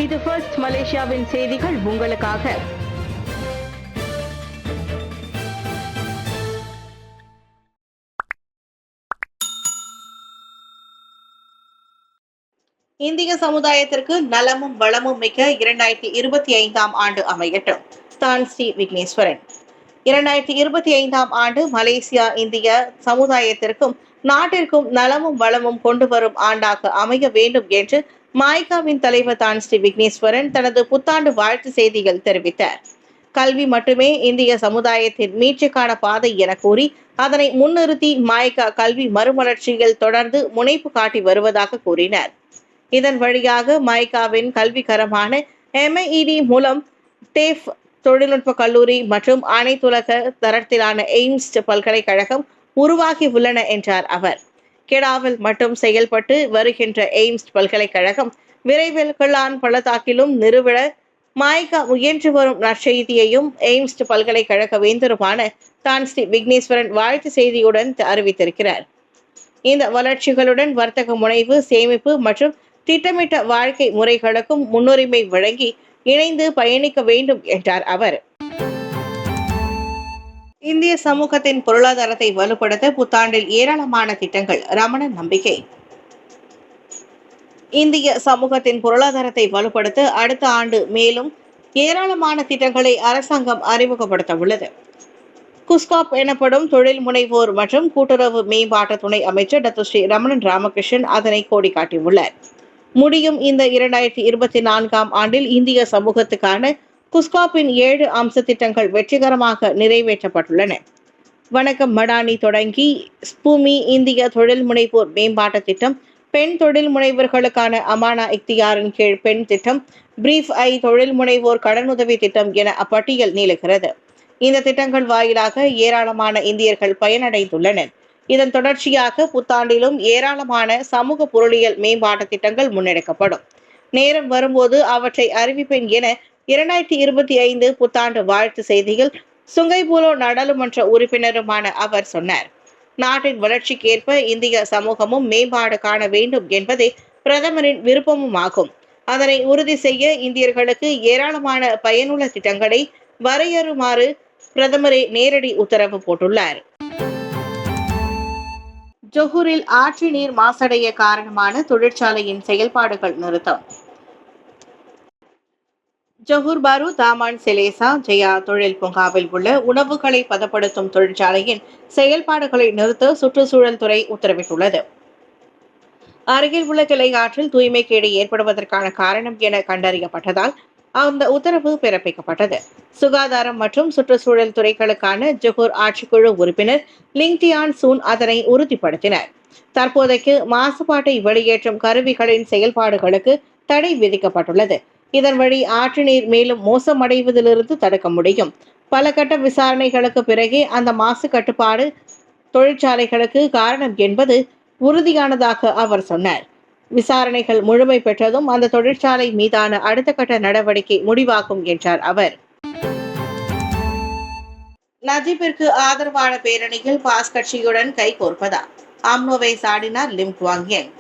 இது ஃபர்ஸ்ட் மலேசியாவின் செய்திகள் உங்களுக்காக. இந்திய சமுதாயத்திற்கு நலமும் வளமும் மிக்க 2025ஆம் ஆண்டு அமையட்டும். தான் ஸ்ரீ விக்னேஸ்வரன். 2025ஆம் ஆண்டு மலேசியா இந்திய சமுதாயத்திற்கும் நாட்டிற்கும் நலமும் வளமும் கொண்டு வரும் ஆண்டாக அமைய வேண்டும் என்று மாய்காவின் தலைவர் தான் ஸ்ரீ விக்னேஸ்வரன் தனது புத்தாண்டு வாழ்த்து செய்தியில் தெரிவித்தார். கல்வி மட்டுமே இந்திய சமுதாயத்தின் மீட்சிக்கான பாதை என கூறி அதனை முன்னிறுத்தி மாய்கா கல்வி மறுமலர்ச்சியில் தொடர்ந்து முனைப்பு காட்டி வருவதாக கூறினார். இதன் வழியாக மாய்காவின் கல்விக்கரமான MAED மூலம் டேஃப் தொழில்நுட்ப கல்லூரி மற்றும் அனைத்துலக தரத்திலான எய்ம்ஸ் பல்கலைக்கழகம் உருவாகி உள்ளன என்றார் அவர். கெடாவில் மட்டும் செயல்பட்டு வருகின்ற எய்ம்ஸ் பல்கலைக்கழகம் விரைவில் கிளான் பள்ளத்தாக்கிலும் நிறுவன மாய்கா முயன்று வரும் நற்செய்தியையும் எய்ம்ஸ் பல்கலைக்கழக வேந்தருமான தான் ஸ்ரீ விக்னேஸ்வரன் வாழ்த்து செய்தியுடன் அறிவித்திருக்கிறார். இந்த வளர்ச்சிகளுடன் வர்த்தக முனைவு, சேமிப்பு மற்றும் திட்டமிட்ட வாழ்க்கை முறைகளுக்கும் முன்னுரிமை வழங்கி இணைந்து பயணிக்க வேண்டும் என்றார் அவர். இந்திய சமூகத்தின் பொருளாதாரத்தை வலுப்படுத்த புத்தாண்டில் ஏராளமான திட்டங்கள். ரமணன் நம்பிக்கை. இந்திய சமூகத்தின் பொருளாதாரத்தை வலுப்படுத்த அடுத்த ஆண்டு மேலும் ஏராளமான திட்டங்களை அரசாங்கம் அறிமுகப்படுத்த உள்ளது. குஸ்காப் எனப்படும் தொழில் முனைவோர் மற்றும் கூட்டுறவு மேம்பாட்டு துணை அமைச்சர் டாக்டர் ஸ்ரீ ரமணன் ராமகிருஷ்ணன் அதனை கோடி காட்டியுள்ளார். முடியும் இந்த 2024ஆம் ஆண்டில் இந்திய சமூகத்துக்கான குஸ்காப்பின் 7 அம்ச திட்டங்கள் வெற்றிகரமாக நிறைவேற்றப்பட்டுள்ளன. வணக்கம் மடானி தொடங்கி ஸ்பூமி இந்திய தொழில் முனைவோர் மேம்பாட்டு திட்டம், பெண் தொழில் முனைவர்களுக்கான அமானா இக்தியாரின் கீழ் பெண் திட்டம், பிரீஃப் ஐ தொழில் முனைவோர் கடனுதவி திட்டம் என அப்பட்டியல் நீளுகிறது. இந்த திட்டங்கள் வாயிலாக ஏராளமான இந்தியர்கள் பயனடைந்துள்ளனர். இதன் தொடர்ச்சியாக புத்தாண்டிலும் ஏராளமான சமூக பொருளியல் மேம்பாட்டு திட்டங்கள் முன்னெடுக்கப்படும். நேரம் வரும்போது அவற்றை அறிவிப்பேன் என 2025 புத்தாண்டு வாழ்த்து செய்தியில் சுங்கைபுலோ நாடாளுமன்ற உறுப்பினருமான அவர் சொன்னார். நாட்டின் வளர்ச்சிக்கேற்ப இந்திய சமூகமும் மேம்பாடு காண வேண்டும் என்பதே பிரதமரின் விருப்பமும் ஆகும். அதனை உறுதி செய்ய இந்தியர்களுக்கு ஏராளமான பயனுள்ள திட்டங்களை வரையறுமாறு பிரதமரே நேரடி உத்தரவு போட்டுள்ளார். ஜொஹூரில் ஆற்று நீர் மாசடைய காரணமான தொழிற்சாலையின் செயல்பாடுகள் நிறுத்தம். ஜொஹூர் பாரு தாமான் செலேசா ஜெயா தொழில் பூங்காவில் உள்ள உணவுகளை பதப்படுத்தும் தொழிற்சாலையின் செயல்பாடுகளை நிறுத்த சுற்றுச்சூழல் துறை உத்தரவிட்டுள்ளது. அருகில் உள்ள கிளை ஆற்றில் தூய்மை கேடு ஏற்படுவதற்கான காரணம் என கண்டறியப்பட்டதால் அந்த உத்தரவு பிறப்பிக்கப்பட்டது. சுகாதாரம் மற்றும் சுற்றுச்சூழல் துறைகளுக்கான ஜொஹூர் ஆட்சிக்குழு உறுப்பினர் லிங்டியான் சூன் அதனை உறுதிப்படுத்தினர். தற்போதைக்கு மாசுபாட்டை வெளியேற்றும் கருவிகளின் செயல்பாடுகளுக்கு தடை விதிக்கப்பட்டுள்ளது. இதன் வழி ஆற்று நீர் மேலும் மோசமடைவதிலிருந்து தடுக்க முடியும். பல கட்ட விசாரணைகளுக்கு பிறகே அந்த மாசு கட்டுப்பாடு தொழிற்சாலைகளுக்கு காரணம் என்பது உறுதியானதாக அவர் சொன்னார். விசாரணைகள் முழுமை பெற்றதும் அந்த தொழிற்சாலை மீதான அடுத்த கட்ட நடவடிக்கை முடிவாகும் என்றார் அவர். நஜீப்பிற்கு ஆதரவான பேரணியில் பாஸ் கட்சியுடன் கைகோர்ப்பதா? ஆம்னோவை சாடினார் லிம் குவாங் யங்.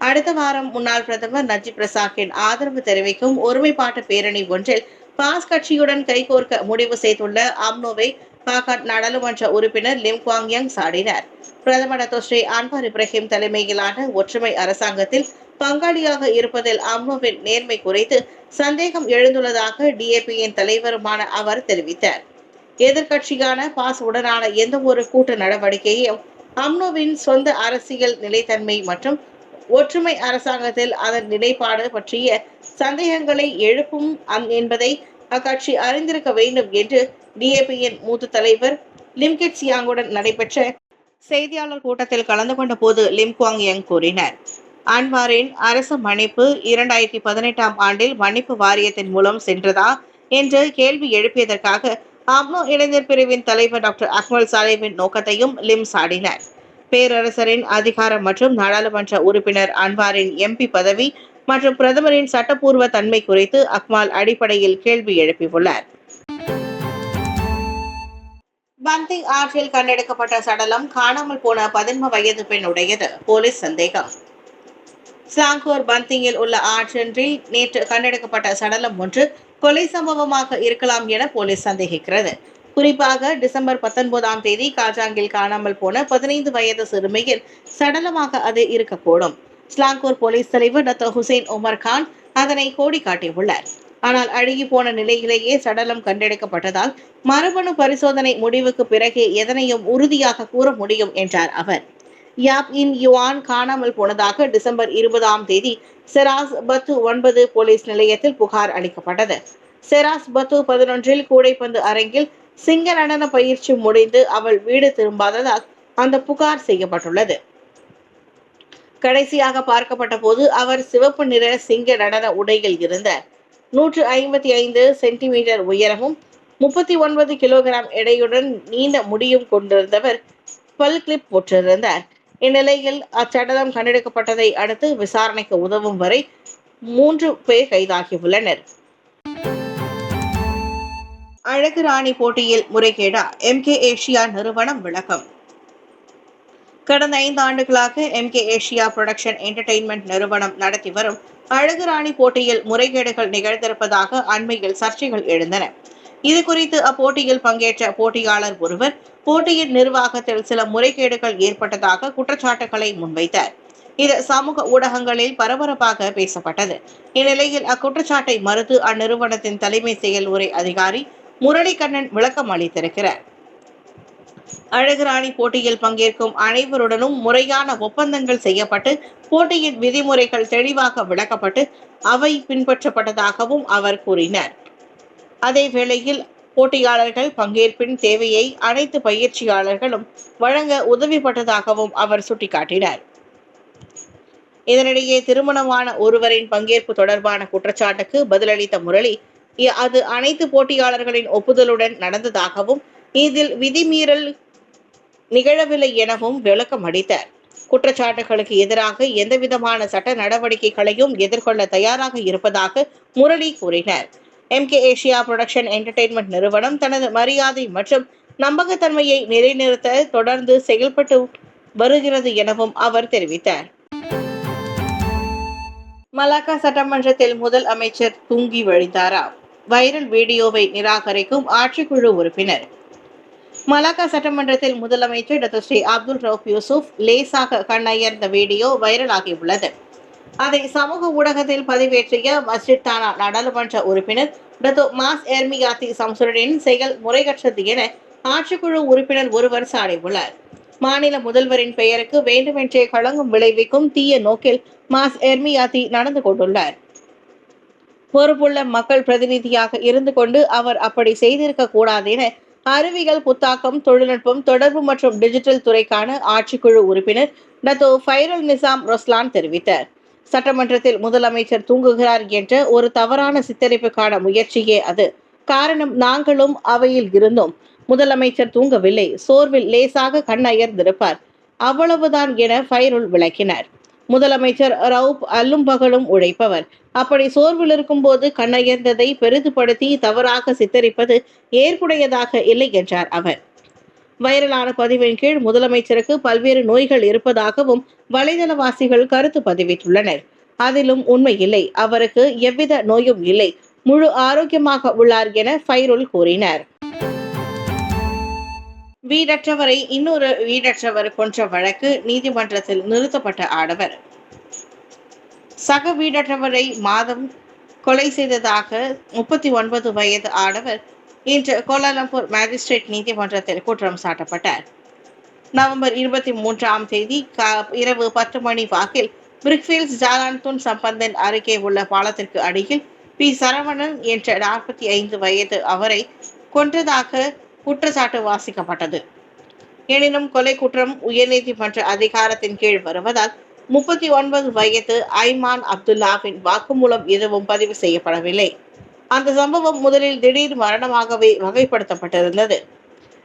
அடுத்த வாரம் முன்னாள் பிரதமர் நஜீப் ரசாக்கின் ஆதரவு தெரிவிக்கும் ஒருமைப்பாட்டு பேரணி ஒன்றில் பாஸ் கட்சியுடன் கைகோர்க்க முடிவு செய்துள்ள ஆம்னோவை பாகாட் நாடாளுமன்ற உறுப்பினர் லிம் குவாங் யங் சாடினார். பிரதமர் டாக்டர் ஸ்ரீ அன்வார் இப்ராஹிம் தலைமையிலான ஒற்றுமை அரசாங்கத்தில் பங்காளியாக இருப்பதில் ஆம்னோவின் நேர்மை குறித்து சந்தேகம் எழுந்துள்ளதாக DAP-யின் தலைவருமான அவர் தெரிவித்தார். எதிர்கட்சியான பாஸ் உடனான எந்த ஒரு கூட்டு நடவடிக்கையும் அம்னோவின் சொந்த அரசியல் நிலைத்தன்மை மற்றும் ஒற்றுமை அரசாங்கத்தில் அதன் நிலைப்பாடு பற்றிய சந்தேகங்களை எழுப்பும் என்பதை அக்கட்சி அறிந்திருக்க வேண்டும் என்று DAP-யின் மூத்த தலைவர் லிம்கெட் சியாங்குடன் நடைபெற்ற செய்தியாளர் கூட்டத்தில் கலந்து கொண்ட போது லிம் குவாங் யங் கூறினார். அன்வாரின் அரசு மன்னிப்பு 2018ஆம் ஆண்டில் மன்னிப்பு வாரியத்தின் மூலம் சென்றதா என்று கேள்வி எழுப்பியதற்காக அம்னோ இளைஞர் பிரிவின் தலைவர் டாக்டர் அக்மல் சாலேவின் நோக்கத்தையும் லிம் சாடினார். பேரரசரின் அதிகாரம் மற்றும் நாடாளுமன்ற உறுப்பினர் அன்வாரின் MP பதவி மற்றும் பிரதமரின் சட்டப்பூர்வ தன்மை குறித்து அக்மால் அடிப்படையில் கேள்வி எழுப்பியுள்ளார். பந்தி ஆற்றில் கண்டெடுக்கப்பட்ட சடலம் காணாமல் போன 11 வயது பெண் உடையது. போலீஸ் சந்தேகம். ஸ்லாங்கூர் பந்திங்கில் உள்ள ஆற்றொன்றில் நேற்று கண்டெடுக்கப்பட்ட சடலம் ஒன்று கொலை சம்பவமாக இருக்கலாம் என போலீஸ் சந்தேகிக்கிறது. குறிப்பாக டிசம்பர் 19ஆம் தேதி காஜாங்கில் காணாமல் போன 15 வயது சிறுமியின் சடலமாக அது இருக்கக்கூடும். ஸ்லாங்கூர் போலீஸ் தலைவர் டாக்டர் ஹுசைன் உமர் கான் அதனை கோடி காட்டியுள்ளார். ஆனால் அழுகி போன நிலையிலேயே சடலம் கண்டெடுக்கப்பட்டதால் மரபணு பரிசோதனை முடிவுக்கு பிறகே எதனையும் உறுதியாக கூற முடியும் என்றார் அவர். யாப் இன் யுவான் காணாமல் போனதாக டிசம்பர் 20ஆம் தேதி செராஸ் பத்து 9 போலீஸ் நிலையத்தில் புகார் அளிக்கப்பட்டது. செராஸ் பத்து 11இல் கூடைப்பந்து அரங்கில் சிங்க நடன பயிற்சி முடிந்து அவள் வீடு திரும்பாததால் அந்த புகார் செய்யப்பட்டுள்ளது. கடைசியாக பார்க்கப்பட்ட போது அவர் சிவப்பு நிற சிங்க நடன உடையில் இருந்தார். 155 சென்டிமீட்டர் உயரமும் 39 கிலோகிராம் எடையுடன் நீண்ட முடியும் கொண்டிருந்தவர் பல் கிளிப் போட்டிருந்தார். இந்நிலையில் அச்சடலம் கண்டெடுக்கப்பட்டதை அடுத்து விசாரணைக்கு உதவும் வரை 3 பேர் கைதாகியுள்ளனர். அழகு ராணி போட்டியில் முறைகேடா? MK ஏஷியா நிறுவனம் விளக்கம். கடந்த 5 ஆண்டுகளாக MK ஏஷியா புரொடக்ஷன் என்டர்டெயின்மெண்ட் நிறுவனம் நடத்தி வரும் அழகு ராணி போட்டியில் முறைகேடுகள் நிகழ்ந்திருப்பதாக அண்மையில் சர்ச்சைகள் எழுந்தன. இது குறித்து அப்போட்டியில் பங்கேற்ற போட்டியாளர் ஒருவர் போட்டியின் நிர்வாகத்தில் சில முறைகேடுகள் ஏற்பட்டதாக குற்றச்சாட்டுகளை முன்வைத்தார். இது சமூக ஊடகங்களில் பரபரப்பாக பேசப்பட்டது. இந்நிலையில் அக்குற்றச்சாட்டை மறுத்து அந்நிறுவனத்தின் தலைமை செயல்முறை அதிகாரி முரளிகண்ணன் விளக்கம் அளித்திருக்கிறார். அழகு ராணி போட்டியில் பங்கேற்கும் அனைவருடனும் முறையான ஒப்பந்தங்கள் செய்யப்பட்டு போட்டியின் விதிமுறைகள் தெளிவாக விளக்கப்பட்டு அவை பின்பற்றப்பட்டதாகவும் அவர் கூறினார். அதே வேளையில் போட்டியாளர்கள் பங்கேற்பின் தேவையை அனைத்து பயிற்சியாளர்களும் வழங்க உதவிப்பட்டதாகவும் அவர் சுட்டிக்காட்டினார். இதனிடையே திருமணமான ஒருவரின் பங்கேற்பு தொடர்பான குற்றச்சாட்டுக்கு பதிலளித்த முரளி, அது அனைத்து போட்டியாளர்களின் ஒப்புதலுடன் நடந்ததாகவும் இதில் விதிமீறல் நிகழவில்லை எனவும் விளக்கம் அளித்தார். குற்றச்சாட்டுகளுக்கு எதிராக எந்தவிதமான சட்ட நடவடிக்கைகளையும் எதிர்கொள்ள தயாராக இருப்பதாக முரளி கூறினார். MK ஏஷியா புரொடக்ஷன் என்டர்டெயின்மெண்ட் நிறுவனம் தனது மரியாதை மற்றும் நம்பகத்தன்மையை நிலைநிறுத்த தொடர்ந்து செயல்பட்டு வருகிறது எனவும் அவர் தெரிவித்தார். மலாக்கா சட்டமன்றத்தில் முதல் அமைச்சர் தூங்கி வழிந்தாரா? வைரல் வீடியோவை நிராகரிக்கும் ஆட்சிக்குழு உறுப்பினர். மலாக்கா சட்டமன்றத்தில் முதலமைச்சர் டாக்டர் ஸ்ரீ அப்துல் ரவுப் யூசுப் லேசாக கண்ணயர்ந்த வீடியோ வைரலாகியுள்ளது. அதை சமூக ஊடகத்தில் பதிவேற்றிய மஸ்ஜித் தானா நாடாளுமன்ற உறுப்பினர் டாக்டர் மாஸ் எர்மியாத்தி சம்சுரனின் செயல் முறையற்றது என ஆட்சிக்குழு உறுப்பினர் ஒருவர் சாடியுள்ளார். மாநில முதல்வரின் பெயருக்கு வேண்டுமென்றே களங்கம் விளைவிக்கும் தீய நோக்கில் மாஸ் எர்மியாத்தி நடந்து கொண்டுள்ளார். பொறுப்புள்ள மக்கள் பிரதிநிதியாக இருந்து கொண்டு அவர் அப்படி செய்திருக்க கூடாது என அறிவியல், புத்தாக்கம், தொழில்நுட்பம், தொடர்பு மற்றும் டிஜிட்டல் துறைக்கான ஆட்சிக்குழு உறுப்பினர் டாக்டர் ஃபைருல் நிசாம் ரொஸ்லான் தெரிவித்தார். சட்டமன்றத்தில் முதலமைச்சர் தூங்குகிறார் என்ற ஒரு தவறான சித்தரிப்புக்கான முயற்சியே அது. காரணம், நாங்களும் அவையில் இருந்தோம். முதலமைச்சர் தூங்கவில்லை, சோர்வில் லேசாக கண்ணயர்ந்திருப்பார், அவ்வளவுதான் என ஃபைருல் விளக்கினார். முதலமைச்சர் ரவுப் அல்லும் பகலும் உழைப்பவர். அப்படி சோர்வில் இருக்கும் போது கண்ணயர்ந்ததை பெரிதுபடுத்தி தவறாக சித்தரிப்பது ஏற்புடையதாக இல்லை என்றார் அவர். வைரலான பதிவின் கீழ் முதலமைச்சருக்கு பல்வேறு நோய்கள் இருப்பதாகவும் வலைதளவாசிகள் கருத்து பதிவிட்டுள்ளனர். அதிலும் உண்மை இல்லை. அவருக்கு எவ்வித நோயும் இல்லை, முழு ஆரோக்கியமாக உள்ளார் என ஃபைருல் கூறினார். வீடற்றவரை இன்னொரு வீடற்றவர் கொன்ற வழக்கு நீதிமன்றத்தில் நிறுத்தப்பட்ட ஆடவர். சக வீடற்றவரை மாதம் கொலை செய்ததாக 39 வயது ஆடவர் இன்று கோலாலம்பூர் மேஜிஸ்ட்ரேட் நீதிமன்றத்தில் குற்றம் சாட்டப்பட்டார். நவம்பர் 23ஆம் தேதி இரவு 10 மணி வாக்கில் பிரிக்ஃபீல்ட்ஸ் ஜாலான்துன் சம்பந்தன் அருகே உள்ள பாலத்திற்கு அடியில் பி. சரவணன் என்ற 45 வயது அவரை கொன்றதாக குற்றச்சாட்டு வாசிக்கப்பட்டது. எனினும் கொலை குற்றம் உயர்நீதிமன்ற அதிகாரத்தின் கீழ் வருவதால் 39 வயது ஐமான் அப்துல்லாவின் வாக்குமூலம் எதுவும் பதிவு செய்யப்படவில்லை. அந்த சம்பவம் முதலில் திடீர் மரணமாகவே வகைப்படுத்தப்பட்டிருந்தது.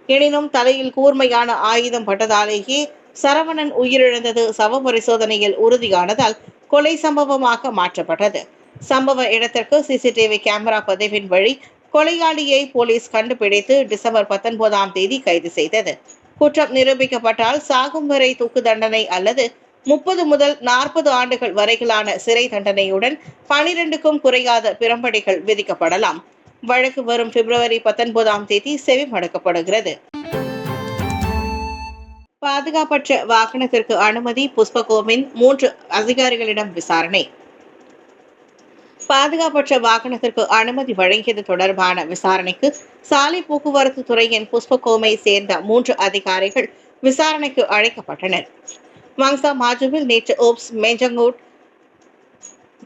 எனினும் தலையில் கூர்மையான ஆயுதம் பட்டதாலேயே சரவணன் உயிரிழந்தது சவ பரிசோதனையில் உறுதியானதால் கொலை சம்பவமாக மாற்றப்பட்டது. சம்பவ இடத்திற்கு சிசிடிவி கேமரா பதிவின் வழி கொலையாளியை போலீஸ் கண்டுபிடித்து டிசம்பர் 19ஆம் தேதி கைது செய்தது. குற்றம் நிரூபிக்கப்பட்டால் சாகும் வரை தூக்கு தண்டனை அல்லது 30 முதல் 40 ஆண்டுகள் வரையிலான சிறை தண்டனையுடன் 12க்கும் குறையாத பிரம்படிகள் விதிக்கப்படலாம். வழக்கு வரும் பிப்ரவரி 19ஆம் தேதி செவிமடுக்கப்படுகிறது. பாதுகாப்பற்ற வாகனத்திற்கு அனுமதி புஷ்பகோமின் 3 அதிகாரிகளிடம் விசாரணை. பாதுகாப்பற்ற வாகனத்திற்கு அனுமதி வழங்கியது தொடர்பான விசாரணைக்கு சாலை போக்குவரத்து துறையின் புஷ்பகோமை சேர்ந்த 3 அதிகாரிகள் விசாரணைக்கு அழைக்கப்பட்டனர். வாங்சா மாஜுவில் நேற்று ஓப்ஸ் மெஞ்சங்கோட்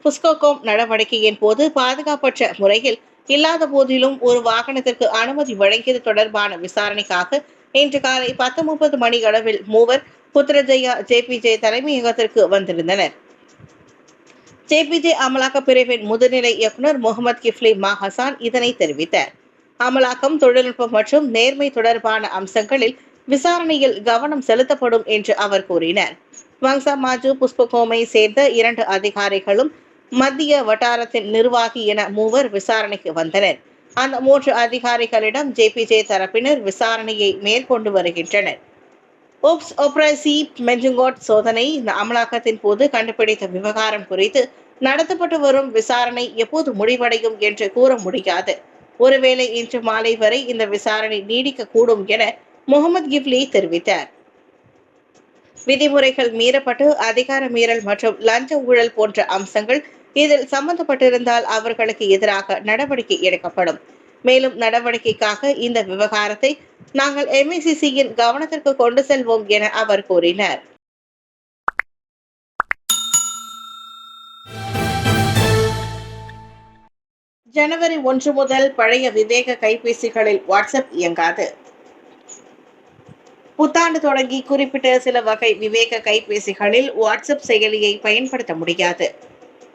புஷ்பகோம் நடவடிக்கையின் போது பாதுகாப்பற்ற முறையில் இல்லாத போதிலும் ஒரு வாகனத்திற்கு அனுமதி வழங்கியது தொடர்பான விசாரணைக்காக இன்று காலை 10:30 மணி அளவில் மூவர் புத்திரஜயா ஜேபிஜே தலைமையகத்திற்கு வந்திருந்தனர். ஜேபிஜே அமலாக்க பிரிவின் முதுநிலை இயக்குநர் முகமது கிஃப்லி மா ஹசான் இதனை தெரிவித்தார். அமலாக்கம், தொழில்நுட்பம் மற்றும் நேர்மை தொடர்பான அம்சங்களில் விசாரணையில் கவனம் செலுத்தப்படும் என்று அவர் கூறினார். வாங்சா மாஜு புஷ்பகோமை சேர்ந்த 2 அதிகாரிகளும் மத்திய வட்டாரத்தின் நிர்வாகி என மூவர் விசாரணைக்கு வந்தனர். அந்த 3 அதிகாரிகளிடம் ஜேபிஜே தரப்பினர் விசாரணையை மேற்கொண்டு வருகின்றனர். ஓப்ஸ் ஒப்ரசி மெஞ்சங்கோட் சோதனை அமலாக்கத்தின் போது கண்டுபிடித்த விவகாரம் குறித்து நடத்தப்பட்டு வரும் விசாரணை எப்போது முடிவடையும் என்று கூற முடியாது. ஒருவேளை இன்று மாலை வரை இந்த விசாரணை நீடிக்கக்கூடும் என முகமது கிப்லி தெரிவித்தார். விதிமுறைகள் மீறப்பட்டு அதிகார மீறல் மற்றும் லஞ்ச ஊழல் போன்ற அம்சங்கள் இதில் சம்பந்தப்பட்டிருந்தால் அவர்களுக்கு எதிராக நடவடிக்கை எடுக்கப்படும். மேலும் நடவடிக்கைக்காக இந்த விவகாரத்தை நாங்கள் MECCயின் கவனத்திற்கு கொண்டு செல்வோம் என அவர் கூறினார். ஜனவரி 1 முதல் பழைய விவேக கைபேசிகளில் வாட்ஸ்அப் இயங்காது. புத்தாண்டு தொடங்கி குறிப்பிட்ட சில வகை விவேக கைபேசிகளில் வாட்ஸ்அப் செயலியை பயன்படுத்த முடியாது.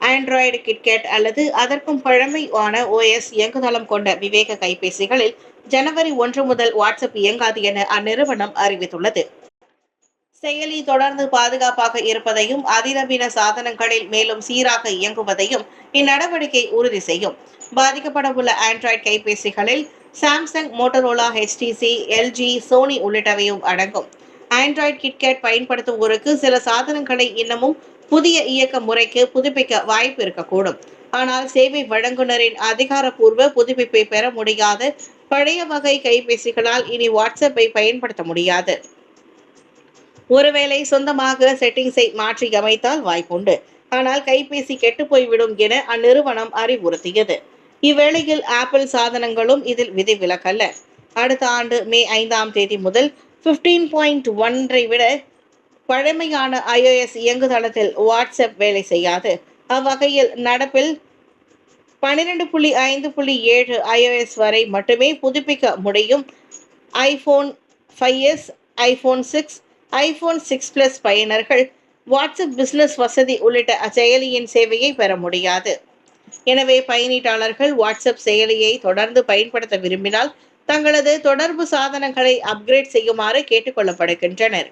ஆண்ட்ராய்டு கிட்கேட் அல்லது அதற்கும் பழமையான OS இயங்குதளம் கொண்ட விவேக கைபேசிகளில் ஜனவரி 1 முதல் வாட்ஸ்அப் இயங்காது என அந்நிறுவனம் அறிவித்துள்ளது. செயலி தொடர்ந்து பாதுகாப்பாக இருப்பதையும் அதிநவீன சாதனங்களில் மேலும் சீராக இயங்குவதையும் இந்நடவடிக்கை உறுதி செய்யும். பாதிக்கப்படவுள்ள ஆண்ட்ராய்டு கைபேசிகளில் Samsung, Motorola, HTC, LG, Sony உள்ளிட்டவையும் அடங்கும். ஆண்ட்ராய்டு கிட்கேட் பயன்படுத்துவோருக்கு சில சாதனங்களை இன்னமும் புதிய இயக்க முறைக்கு புதுப்பிக்க வாய்ப்பு இருக்கக்கூடும். ஆனால் சேவை வழங்குனரின் அதிகாரப்பூர்வ புதுப்பிப்பை பெற முடியாத பழைய வகை கைபேசிகளால் இனி வாட்ஸ்அப்பை பயன்படுத்த முடியாது. ஒருவேளை சொந்தமாக செட்டிங்ஸை மாற்றி அமைத்தால் வாய்ப்புண்டு. ஆனால் கைபேசி கெட்டுப்போய்விடும் என அந்நிறுவனம் அறிவுறுத்தியது. இவ்வேளையில் ஆப்பிள் சாதனங்களும் இதில் விதிவிலக்கல்ல. அடுத்த ஆண்டு மே 5ஆம் தேதி முதல் 15.1 விட பழமையான iOS இயங்குதளத்தில் வாட்ஸ்அப் வேலை செய்யாது. அவ்வகையில் நடப்பில் 12.5.7 iOS வரை மட்டுமே புதுப்பிக்க முடியும். iPhone 5s, iPhone 6, iPhone 6 Plus பயனர்கள் வாட்ஸ்அப் பிசினஸ் வசதி உள்ளிட்ட அச்செயலியின் சேவையை பெற முடியாது. எனவே பயனீட்டாளர்கள் வாட்ஸ்அப் செயலியை தொடர்ந்து பயன்படுத்த விரும்பினால் தங்களது தொடர்பு சாதனங்களை அப்கிரேட் செய்யுமாறு கேட்டுக்கொள்ளப்படுகின்றனர்.